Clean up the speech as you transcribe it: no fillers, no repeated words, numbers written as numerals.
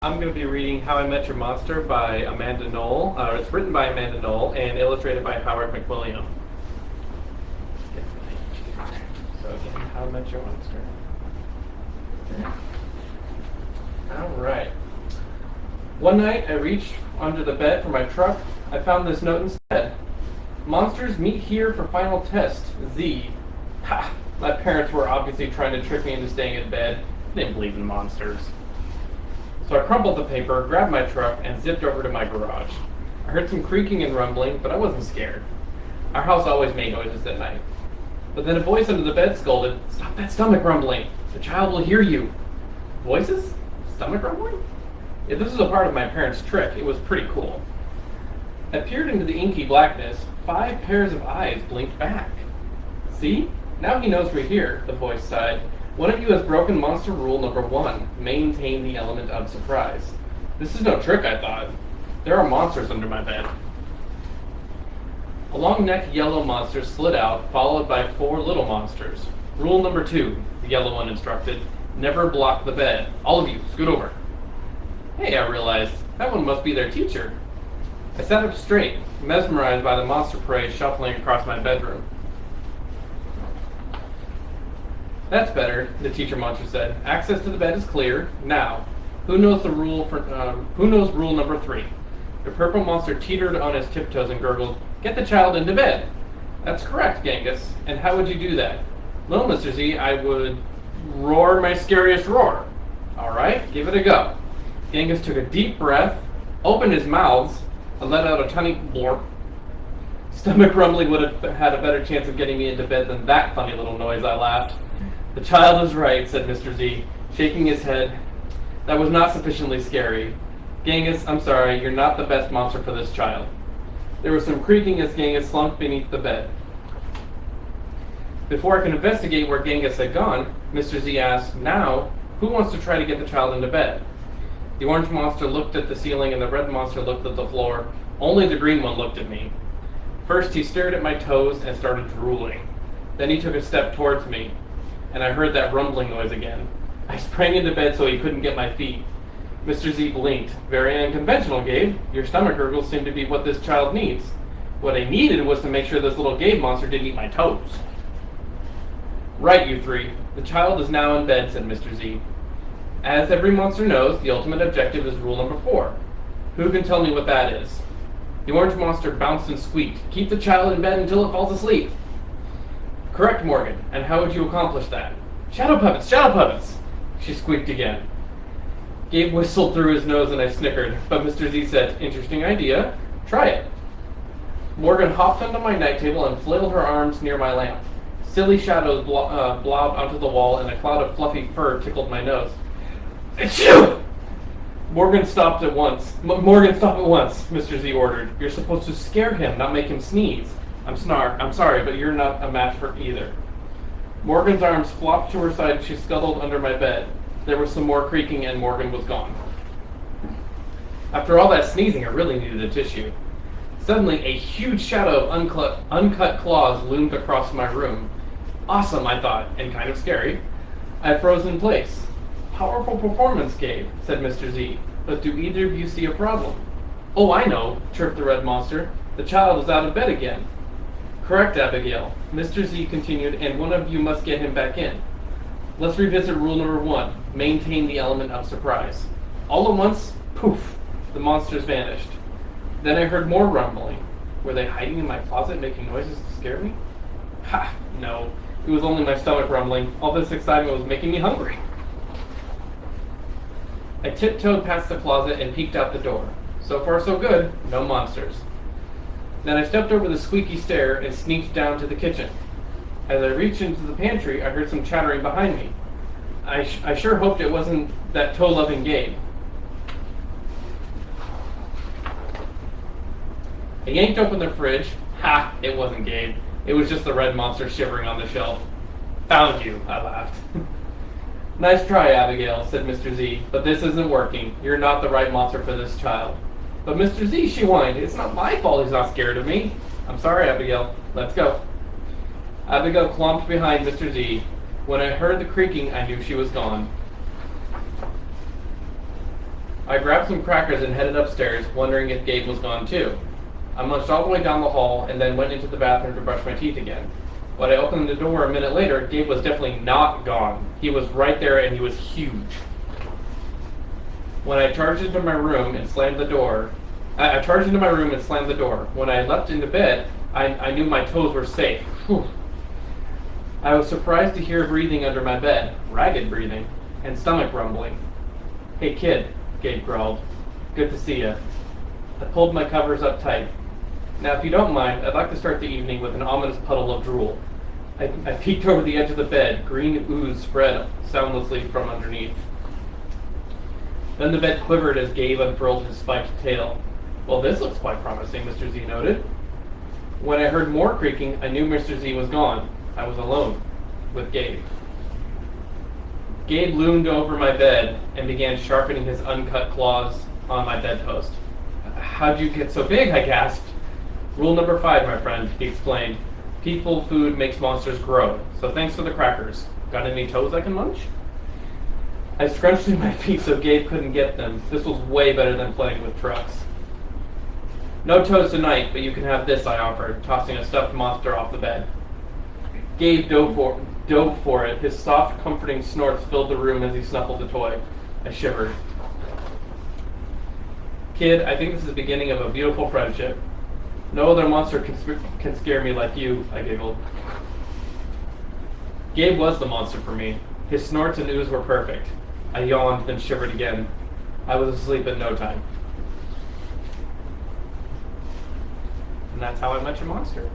I'm going to be reading How I Met Your Monster by Amanda Noll. It's written by Amanda Noll and illustrated by Howard McWilliam. So again, How I Met Your Monster. Alright. One night I reached under the bed for my truck. I found this note instead. Monsters meet here for final test. Z. Ha! My parents were obviously trying to trick me into staying in bed. They didn't believe in monsters. So I crumpled the paper, grabbed my truck, and zipped over to my garage. I heard some creaking and rumbling, but I wasn't scared. Our house always made noises at night. But then a voice under the bed scolded, "Stop that stomach rumbling! The child will hear you!" Voices? Stomach rumbling? If this was a part of my parents' trick, it was pretty cool. I peered into the inky blackness. 5 pairs of eyes blinked back. "See? Now he knows we're here," the voice sighed. "One of you has broken monster rule number 1, maintain the element of surprise." This is no trick, I thought. There are monsters under my bed. A long-necked yellow monster slid out, followed by 4 little monsters. "Rule number 2, the yellow one instructed. Never block the bed. All of you, scoot over." Hey, I realized, that one must be their teacher. I sat up straight, mesmerized by the monster prey shuffling across my bedroom. "That's better," the teacher monster said. "Access to the bed is clear. Now, who knows rule number 3? The purple monster teetered on his tiptoes and gurgled, "Get the child into bed." "That's correct, Genghis. And how would you do that?" "Well, Mr. Z, I would roar my scariest roar." "All right, give it a go." Genghis took a deep breath, opened his mouth, and let out a tiny blorp. Stomach rumbling would have had a better chance of getting me into bed than that funny little noise, I laughed. "The child is right," said Mr. Z, shaking his head. "That was not sufficiently scary. Genghis, I'm sorry, you're not the best monster for this child." There was some creaking as Genghis slumped beneath the bed. Before I could investigate where Genghis had gone, Mr. Z asked, "Now, who wants to try to get the child into bed?" The orange monster looked at the ceiling and the red monster looked at the floor. Only the green one looked at me. First, he stared at my toes and started drooling. Then he took a step towards me, and I heard that rumbling noise again. I sprang into bed so he couldn't get my feet. Mr. Z blinked. "Very unconventional, Gabe. Your stomach gurgles seem to be what this child needs. What I needed was to make sure this little Gabe monster didn't eat my toes." "Right, you 3. The child is now in bed," said Mr. Z. "As every monster knows, the ultimate objective is rule number 4. Who can tell me what that is?" The orange monster bounced and squeaked. "Keep the child in bed until it falls asleep." "Correct, Morgan. And how would you accomplish that?" "Shadow puppets, shadow puppets!" She squeaked again. Gabe whistled through his nose and I snickered, but Mr. Z said, "Interesting idea. Try it." Morgan hopped onto my night table and flailed her arms near my lamp. Silly shadows blobbed onto the wall and a cloud of fluffy fur tickled my nose. "Achoo!" Morgan, stop at once, Mr. Z ordered. "You're supposed to scare him, not make him sneeze." I'm sorry, but you're not a match for either." Morgan's arms flopped to her side and she scuttled under my bed. There was some more creaking and Morgan was gone. After all that sneezing, I really needed a tissue. Suddenly, a huge shadow of uncut claws loomed across my room. Awesome, I thought, and kind of scary. I froze in place. "Powerful performance, Gabe," said Mr. Z, "but do either of you see a problem?" "Oh, I know," chirped the red monster. "The child is out of bed again." "Correct, Abigail," Mr. Z continued, "and one of you must get him back in. Let's revisit rule number 1, maintain the element of surprise." All at once, poof, the monsters vanished. Then I heard more rumbling. Were they hiding in my closet making noises to scare me? Ha, no, it was only my stomach rumbling. All this excitement was making me hungry. I tiptoed past the closet and peeked out the door. So far so good, no monsters. Then I stepped over the squeaky stair and sneaked down to the kitchen. As I reached into the pantry, I heard some chattering behind me. I sure hoped it wasn't that toe-loving Gabe. I yanked open the fridge. Ha! It wasn't Gabe. It was just the red monster shivering on the shelf. "Found you," I laughed. "Nice try, Abigail," said Mr. Z, "but this isn't working. You're not the right monster for this child." "But Mr. Z," she whined, "it's not my fault he's not scared of me." "I'm sorry, Abigail. Let's go." Abigail clomped behind Mr. Z. When I heard the creaking, I knew she was gone. I grabbed some crackers and headed upstairs, wondering if Gabe was gone too. I munched all the way down the hall and then went into the bathroom to brush my teeth again. When I opened the door a minute later, Gabe was definitely not gone. He was right there and he was huge. When I charged into my room and slammed the door, When I leapt into bed, I knew my toes were safe. Whew. I was surprised to hear breathing under my bed, ragged breathing, and stomach rumbling. "Hey kid," Gabe growled. "Good to see ya." I pulled my covers up tight. "Now if you don't mind, I'd like to start the evening with an ominous puddle of drool." I peeked over the edge of the bed. Green ooze spread soundlessly from underneath. Then the bed quivered as Gabe unfurled his spiked tail. "Well, this looks quite promising," Mr. Z noted. When I heard more creaking, I knew Mr. Z was gone. I was alone with Gabe. Gabe loomed over my bed and began sharpening his uncut claws on my bedpost. "How'd you get so big?" I gasped. "Rule number 5, my friend," he explained. "People food makes monsters grow, so thanks for the crackers. Got any toes I can munch?" I scrunched through my feet so Gabe couldn't get them. This was way better than playing with trucks. "No toes tonight, but you can have this," I offered, tossing a stuffed monster off the bed. Gabe dove for it. His soft, comforting snorts filled the room as he snuffled the toy. I shivered. "Kid, I think this is the beginning of a beautiful friendship. No other monster can scare me like you," I giggled. Gabe was the monster for me. His snorts and ooze were perfect. I yawned, then shivered again. I was asleep in no time. And that's how I met your monster.